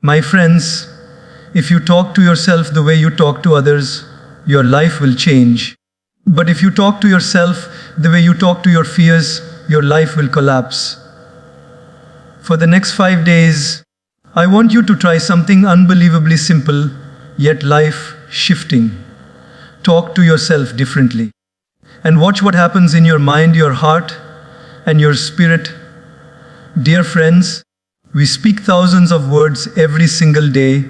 My friends, if you talk to yourself the way you talk to others, your life will change. But if you talk to yourself the way you talk to your fears, your life will collapse. For the next 5 days, I want you to try something unbelievably simple, yet life-shifting. Talk to yourself differently. And watch what happens in your mind, your heart, and your spirit. Dear friends, we speak thousands of words every single day,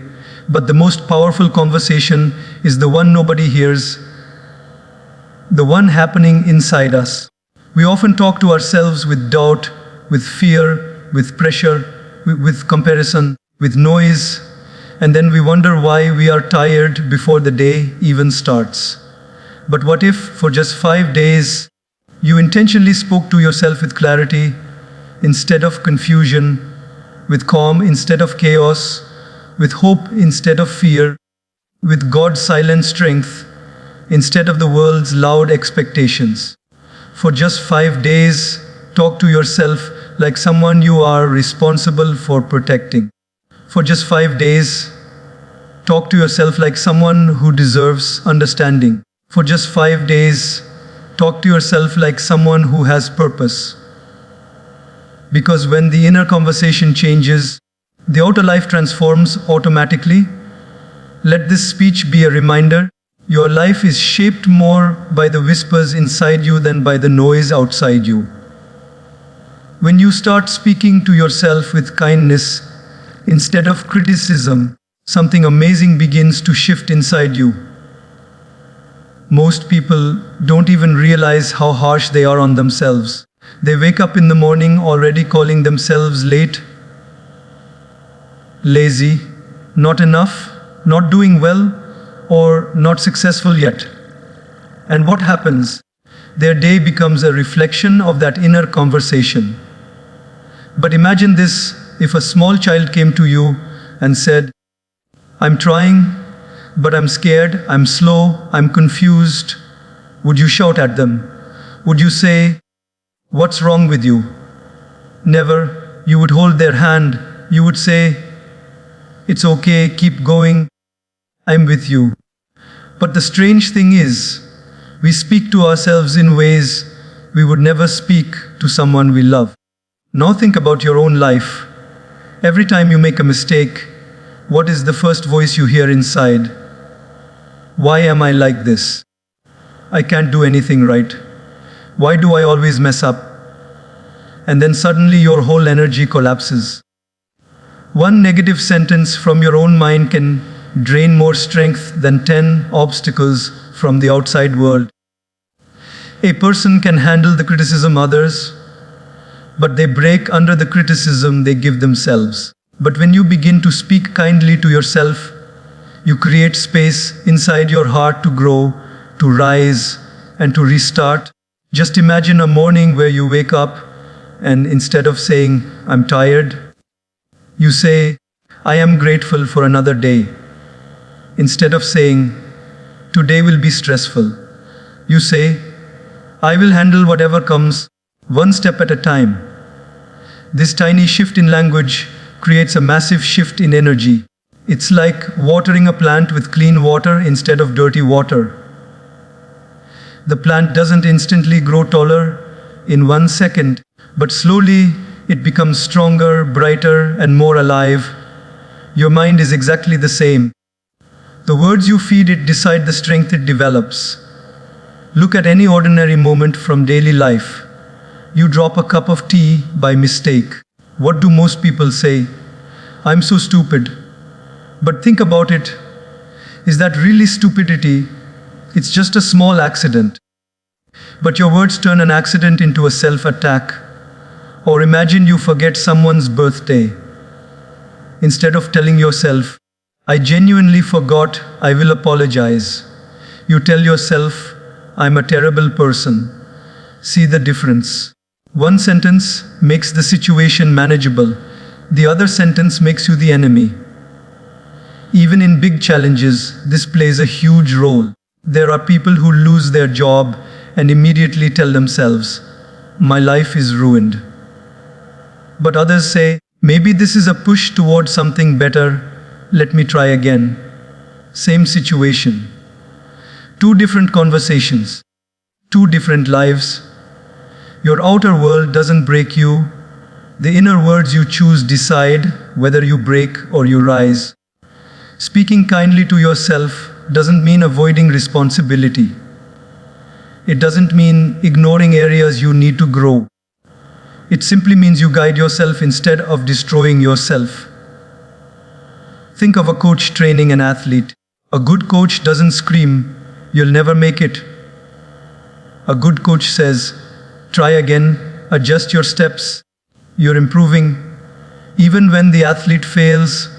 but the most powerful conversation is the one nobody hears, the one happening inside us. We often talk to ourselves with doubt, with fear, with pressure, with comparison, with noise, and then we wonder why we are tired before the day even starts. But what if, for just 5 days, you intentionally spoke to yourself with clarity instead of confusion, with calm instead of chaos, with hope instead of fear, with God's silent strength instead of the world's loud expectations? For just 5 days, talk to yourself like someone you are responsible for protecting. For just 5 days, talk to yourself like someone who deserves understanding. For just 5 days, talk to yourself like someone who has purpose. Because when the inner conversation changes, the outer life transforms automatically. Let this speech be a reminder. Your life is shaped more by the whispers inside you than by the noise outside you. When you start speaking to yourself with kindness instead of criticism, something amazing begins to shift inside you. Most people don't even realize how harsh they are on themselves. They wake up in the morning already calling themselves late, lazy, not enough, not doing well, or not successful yet. And what happens? Their day becomes a reflection of that inner conversation. But imagine this: if a small child came to you and said, "I'm trying, but I'm scared, I'm slow, I'm confused," would you shout at them? Would you say, "What's wrong with you?" Never. You would hold their hand. You would say, "It's okay, keep going. I'm with you." But the strange thing is, we speak to ourselves in ways we would never speak to someone we love. Now think about your own life. Every time you make a mistake, what is the first voice you hear inside? Why am I like this? I can't do anything right. Why do I always mess up? And then suddenly your whole energy collapses. One negative sentence from your own mind can drain more strength than 10 obstacles from the outside world. A person can handle the criticism others, but they break under the criticism they give themselves. But when you begin to speak kindly to yourself, you create space inside your heart to grow, to rise, and to restart. Just imagine a morning where you wake up and instead of saying, "I'm tired," you say, "I am grateful for another day." Instead of saying, "Today will be stressful," you say, "I will handle whatever comes, one step at a time." This tiny shift in language creates a massive shift in energy. It's like watering a plant with clean water instead of dirty water. The plant doesn't instantly grow taller in 1 second, but slowly it becomes stronger, brighter, and more alive. Your mind is exactly the same. The words you feed it decide the strength it develops. Look at any ordinary moment from daily life. You drop a cup of tea by mistake. What do most people say? "I'm so stupid." But think about it. Is that really stupidity? It's just a small accident. But your words turn an accident into a self-attack. Or imagine you forget someone's birthday. Instead of telling yourself, "I genuinely forgot, I will apologize," you tell yourself, "I'm a terrible person." See the difference. One sentence makes the situation manageable. The other sentence makes you the enemy. Even in big challenges, this plays a huge role. There are people who lose their job and immediately tell themselves, "My life is ruined." But others say, Maybe this is a push towards something better. Let me try again. Same situation. Two different conversations. Two different lives. Your outer world doesn't break you. The inner words you choose decide whether you break or you rise. Speaking kindly to yourself doesn't mean avoiding responsibility. It doesn't mean ignoring areas you need to grow. It simply means you guide yourself instead of destroying yourself. Think of a coach training an athlete. A good coach doesn't scream, "You'll never make it." A good coach says, "Try again, adjust your steps, you're improving." Even when the athlete fails,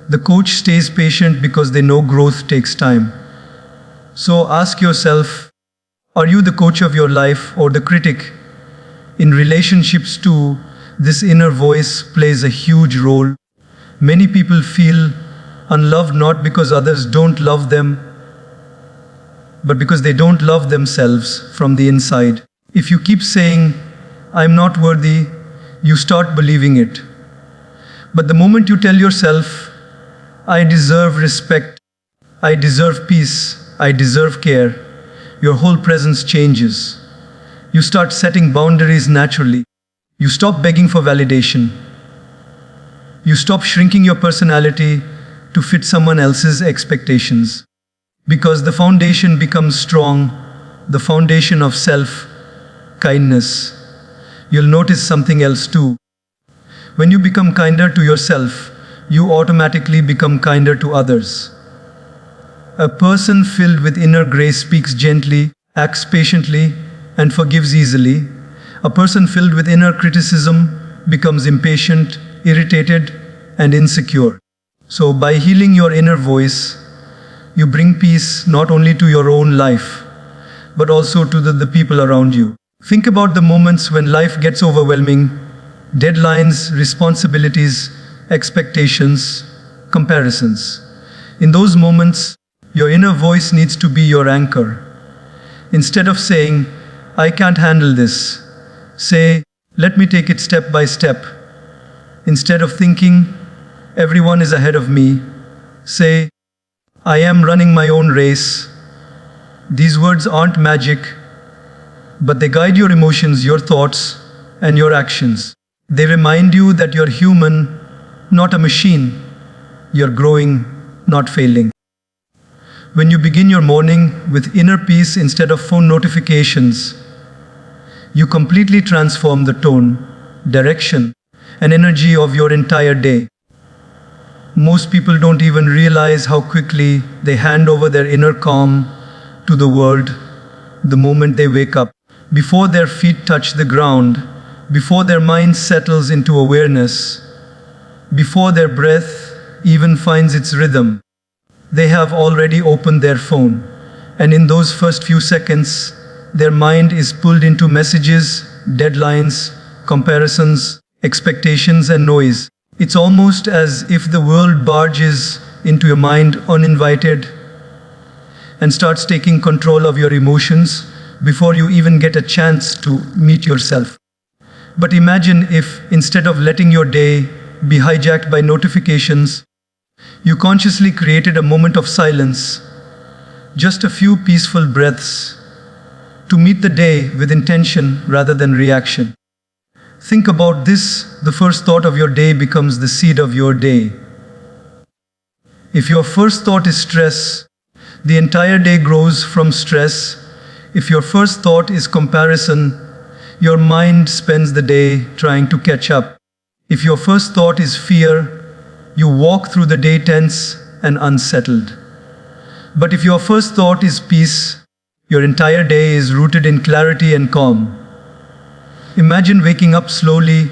the coach stays patient because they know growth takes time. So ask yourself, are you the coach of your life or the critic? In relationships too, this inner voice plays a huge role. Many people feel unloved not because others don't love them, but because they don't love themselves from the inside. If you keep saying, "I'm not worthy," you start believing it. But the moment you tell yourself, "I deserve respect, I deserve peace, I deserve care," your whole presence changes. You start setting boundaries naturally. You stop begging for validation. You stop shrinking your personality to fit someone else's expectations. Because the foundation becomes strong, the foundation of self-kindness. You'll notice something else too. When you become kinder to yourself, you automatically become kinder to others. A person filled with inner grace speaks gently, acts patiently, and forgives easily. A person filled with inner criticism becomes impatient, irritated, and insecure. So by healing your inner voice, you bring peace not only to your own life, but also to the people around you. Think about the moments when life gets overwhelming: deadlines, responsibilities, expectations, comparisons. In those moments, your inner voice needs to be your anchor. Instead of saying, "I can't handle this," say, "Let me take it step by step." Instead of thinking, "Everyone is ahead of me," say, "I am running my own race." These words aren't magic, but they guide your emotions, your thoughts, and your actions. They remind you that you're human, not a machine. You're growing, not failing. When you begin your morning with inner peace instead of phone notifications, you completely transform the tone, direction, and energy of your entire day. Most people don't even realize how quickly they hand over their inner calm to the world the moment they wake up. Before their feet touch the ground, before their mind settles into awareness, before their breath even finds its rhythm, they have already opened their phone. And in those first few seconds, their mind is pulled into messages, deadlines, comparisons, expectations, and noise. It's almost as if the world barges into your mind uninvited and starts taking control of your emotions before you even get a chance to meet yourself. But imagine if, instead of letting your day be hijacked by notifications, you consciously created a moment of silence, just a few peaceful breaths, to meet the day with intention rather than reaction. Think about this: the first thought of your day becomes the seed of your day. If your first thought is stress, the entire day grows from stress. If your first thought is comparison, your mind spends the day trying to catch up. If your first thought is fear, you walk through the day tense and unsettled. But if your first thought is peace, your entire day is rooted in clarity and calm. Imagine waking up slowly,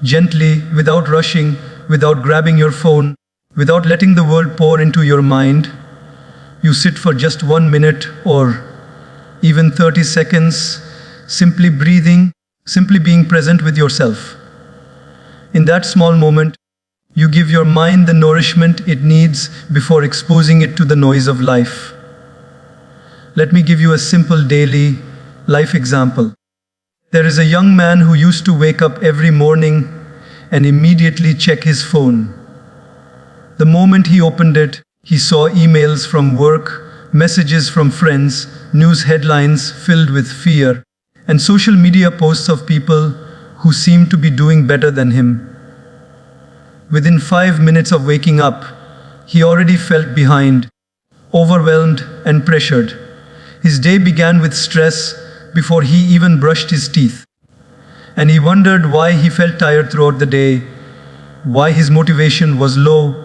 gently, without rushing, without grabbing your phone, without letting the world pour into your mind. You sit for just 1 minute or even 30 seconds, simply breathing, simply being present with yourself. In that small moment, you give your mind the nourishment it needs before exposing it to the noise of life. Let me give you a simple daily life example. There is a young man who used to wake up every morning and immediately check his phone. The moment he opened it, he saw emails from work, messages from friends, news headlines filled with fear, and social media posts of people who seemed to be doing better than him. Within 5 minutes of waking up, he already felt behind, overwhelmed and pressured. His day began with stress before he even brushed his teeth. And he wondered why he felt tired throughout the day, why his motivation was low,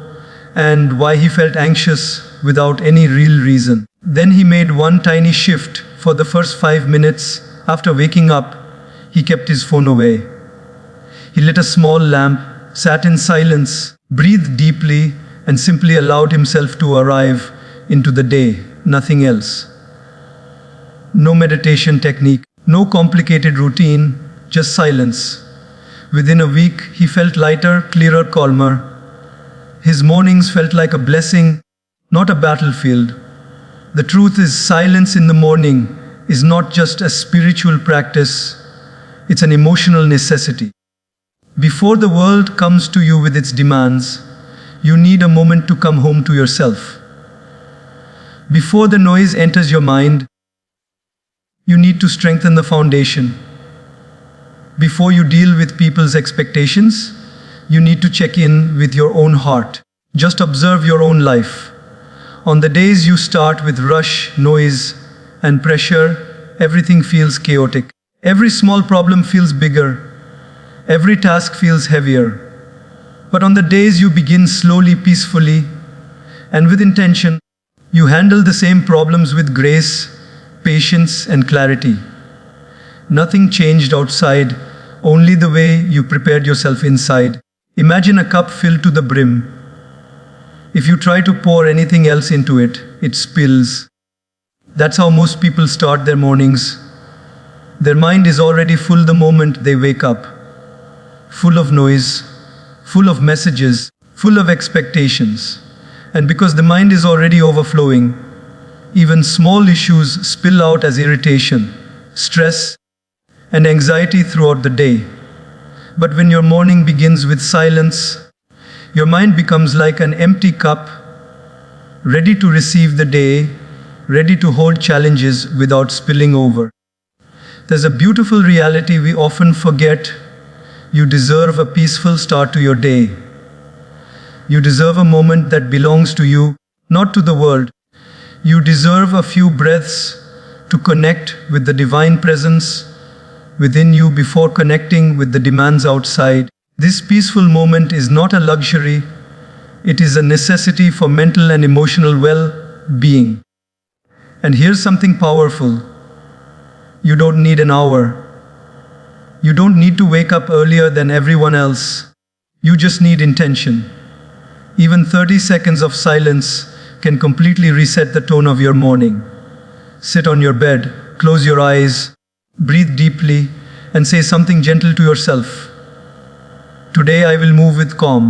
and why he felt anxious without any real reason. Then he made one tiny shift. For the first 5 minutes after waking up, he kept his phone away. He lit a small lamp, sat in silence, breathed deeply, and simply allowed himself to arrive into the day, nothing else. No meditation technique, no complicated routine, just silence. Within a week, he felt lighter, clearer, calmer. His mornings felt like a blessing, not a battlefield. The truth is, silence in the morning is not just a spiritual practice, it's an emotional necessity. Before the world comes to you with its demands, you need a moment to come home to yourself. Before the noise enters your mind, you need to strengthen the foundation. Before you deal with people's expectations, you need to check in with your own heart. Just observe your own life. On the days you start with rush, noise, and pressure, everything feels chaotic. Every small problem feels bigger. Every task feels heavier. But on the days you begin slowly, peacefully, and with intention, you handle the same problems with grace, patience, and clarity. Nothing changed outside, only the way you prepared yourself inside. Imagine a cup filled to the brim. If you try to pour anything else into it, it spills. That's how most people start their mornings. Their mind is already full the moment they wake up. Full of noise, full of messages, full of expectations. And because the mind is already overflowing, even small issues spill out as irritation, stress, and anxiety throughout the day. But when your morning begins with silence, your mind becomes like an empty cup, ready to receive the day, ready to hold challenges without spilling over. There's a beautiful reality we often forget. You deserve a peaceful start to your day. You deserve a moment that belongs to you, not to the world. You deserve a few breaths to connect with the divine presence within you before connecting with the demands outside. This peaceful moment is not a luxury, it is a necessity for mental and emotional well-being. And here's something powerful. You don't need an hour. You don't need to wake up earlier than everyone else. You just need intention. Even 30 seconds of silence can completely reset the tone of your morning. Sit on your bed, close your eyes, breathe deeply, and say something gentle to yourself. Today I will move with calm.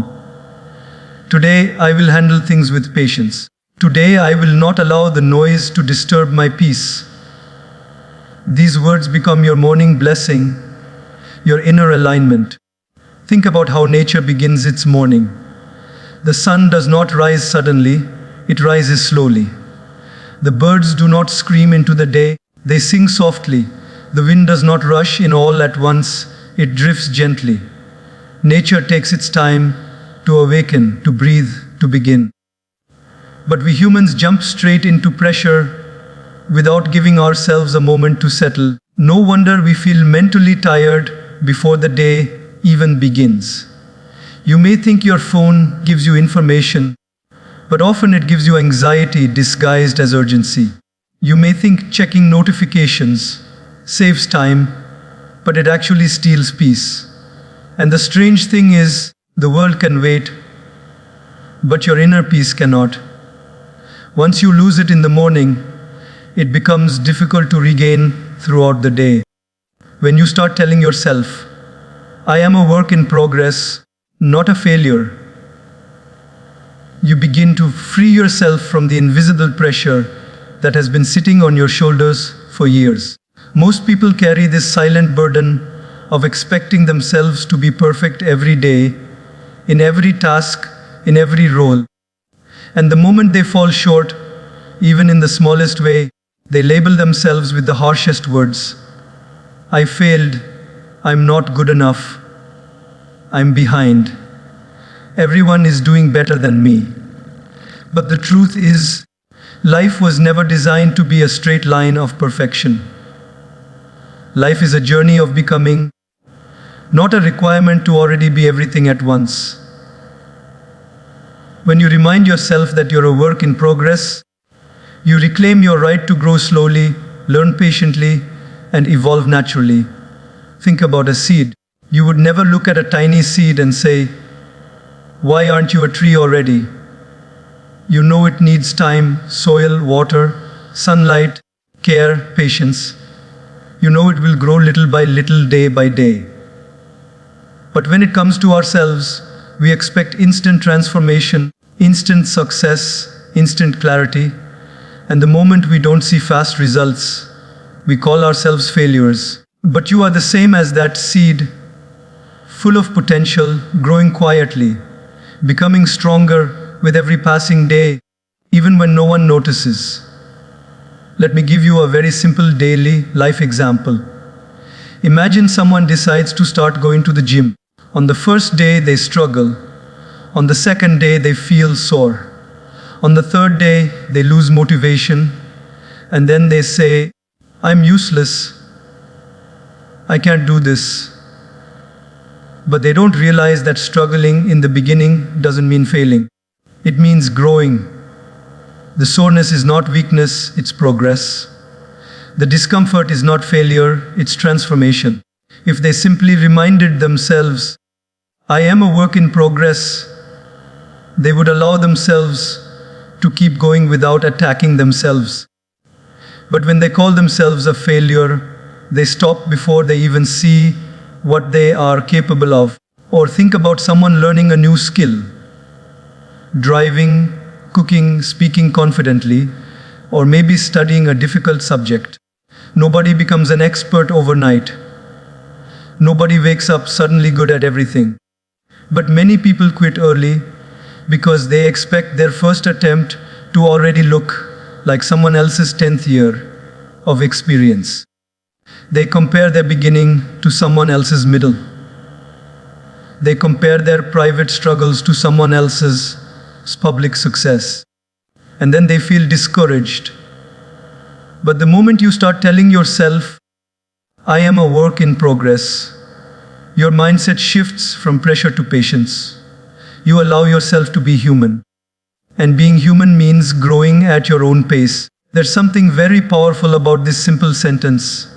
Today I will handle things with patience. Today I will not allow the noise to disturb my peace. These words become your morning blessing, your inner alignment. Think about how nature begins its morning. The sun does not rise suddenly, it rises slowly. The birds do not scream into the day, they sing softly. The wind does not rush in all at once, it drifts gently. Nature takes its time to awaken, to breathe, to begin. But we humans jump straight into pressure without giving ourselves a moment to settle. No wonder we feel mentally tired before the day even begins. You may think your phone gives you information, but often it gives you anxiety disguised as urgency. You may think checking notifications saves time, but it actually steals peace. And the strange thing is, the world can wait, but your inner peace cannot. Once you lose it in the morning, it becomes difficult to regain throughout the day. When you start telling yourself, I am a work in progress, not a failure, you begin to free yourself from the invisible pressure that has been sitting on your shoulders for years. Most people carry this silent burden of expecting themselves to be perfect every day, in every task, in every role. And the moment they fall short, even in the smallest way, they label themselves with the harshest words. I failed. I'm not good enough. I'm behind. Everyone is doing better than me. But the truth is, life was never designed to be a straight line of perfection. Life is a journey of becoming, not a requirement to already be everything at once. When you remind yourself that you're a work in progress, you reclaim your right to grow slowly, learn patiently, and evolve naturally. Think about a seed. You would never look at a tiny seed and say, "Why aren't you a tree already?" You know it needs time, soil, water, sunlight, care, patience. You know it will grow little by little, day by day. But when it comes to ourselves, we expect instant transformation, instant success, instant clarity. And the moment we don't see fast results, we call ourselves failures. But you are the same as that seed, full of potential, growing quietly, becoming stronger with every passing day, even when no one notices. Let me give you a very simple daily life example. Imagine someone decides to start going to the gym. On the first day, they struggle. On the second day, they feel sore. On the third day, they lose motivation. And then they say, "I'm useless. I can't do this." But they don't realize that struggling in the beginning doesn't mean failing. It means growing. The soreness is not weakness, it's progress. The discomfort is not failure, it's transformation. If they simply reminded themselves, "I am a work in progress," they would allow themselves to keep going without attacking themselves. But when they call themselves a failure, they stop before they even see what they are capable of. Or think about someone learning a new skill. Driving, cooking, speaking confidently, or maybe studying a difficult subject. Nobody becomes an expert overnight. Nobody wakes up suddenly good at everything. But many people quit early because they expect their first attempt to already look like someone else's 10th year of experience. They compare their beginning to someone else's middle. They compare their private struggles to someone else's public success. And then they feel discouraged. But the moment you start telling yourself, "I am a work in progress," your mindset shifts from pressure to patience. You allow yourself to be human. And being human means growing at your own pace. There's something very powerful about this simple sentence.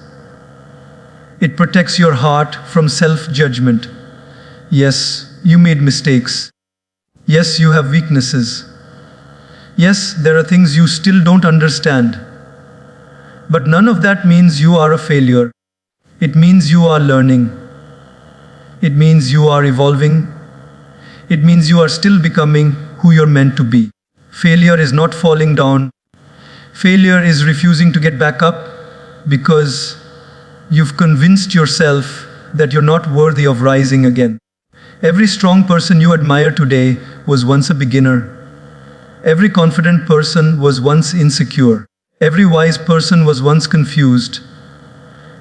It protects your heart from self-judgment. Yes, you made mistakes. Yes, you have weaknesses. Yes, there are things you still don't understand. But none of that means you are a failure. It means you are learning. It means you are evolving. It means you are still becoming who you're meant to be. Failure is not falling down. Failure is refusing to get back up because you've convinced yourself that you're not worthy of rising again. Every strong person you admire today was once a beginner. Every confident person was once insecure. Every wise person was once confused.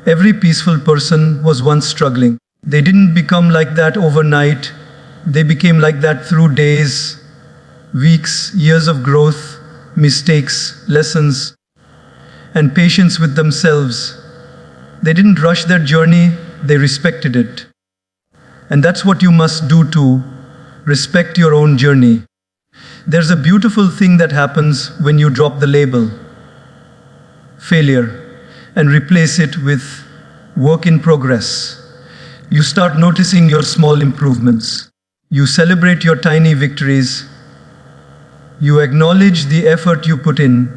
Every peaceful person was once struggling. They didn't become like that overnight. They became like that through days, weeks, years of growth, mistakes, lessons, and patience with themselves. They didn't rush their journey, they respected it. And that's what you must do too. Respect your own journey. There's a beautiful thing that happens when you drop the label, failure, and replace it with work in progress. You start noticing your small improvements. You celebrate your tiny victories. You acknowledge the effort you put in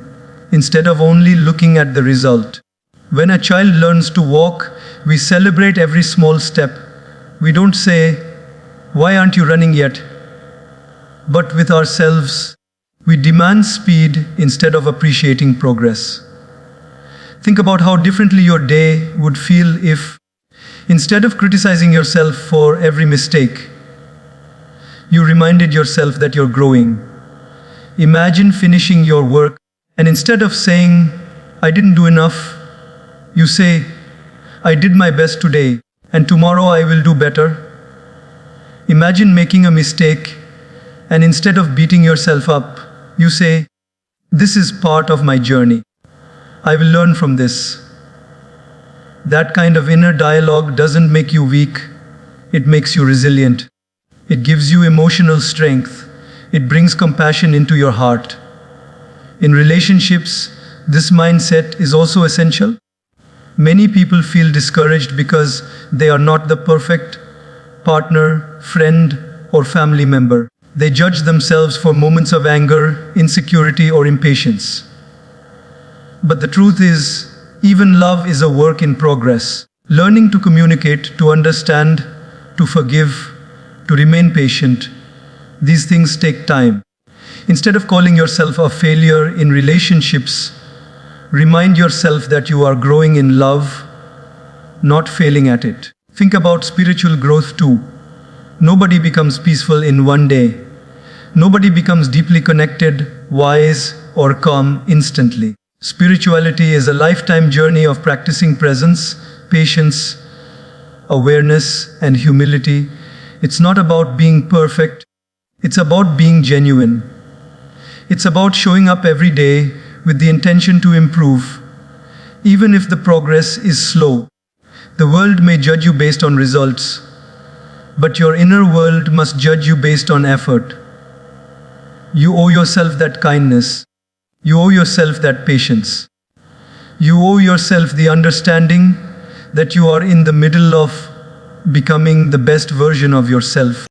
instead of only looking at the result. When a child learns to walk, we celebrate every small step. We don't say, "Why aren't you running yet?" But with ourselves, we demand speed instead of appreciating progress. Think about how differently your day would feel Instead of criticizing yourself for every mistake, you reminded yourself that you're growing. Imagine finishing your work, and instead of saying, I didn't do enough, you say, I did my best today, and tomorrow I will do better. Imagine making a mistake, and instead of beating yourself up, you say, this is part of my journey. I will learn from this. That kind of inner dialogue doesn't make you weak, it makes you resilient. It gives you emotional strength. It brings compassion into your heart. In relationships, this mindset is also essential. Many people feel discouraged because they are not the perfect partner, friend, or family member. They judge themselves for moments of anger, insecurity, or impatience. But the truth is, even love is a work in progress. Learning to communicate, to understand, to forgive, to remain patient, these things take time. Instead of calling yourself a failure in relationships, remind yourself that you are growing in love, not failing at it. Think about spiritual growth too. Nobody becomes peaceful in one day. Nobody becomes deeply connected, wise, or calm instantly. Spirituality is a lifetime journey of practicing presence, patience, awareness, and humility. It's not about being perfect. It's about being genuine. It's about showing up every day with the intention to improve, even if the progress is slow. The world may judge you based on results, but your inner world must judge you based on effort. You owe yourself that kindness. You owe yourself that patience. You owe yourself the understanding that you are in the middle of becoming the best version of yourself.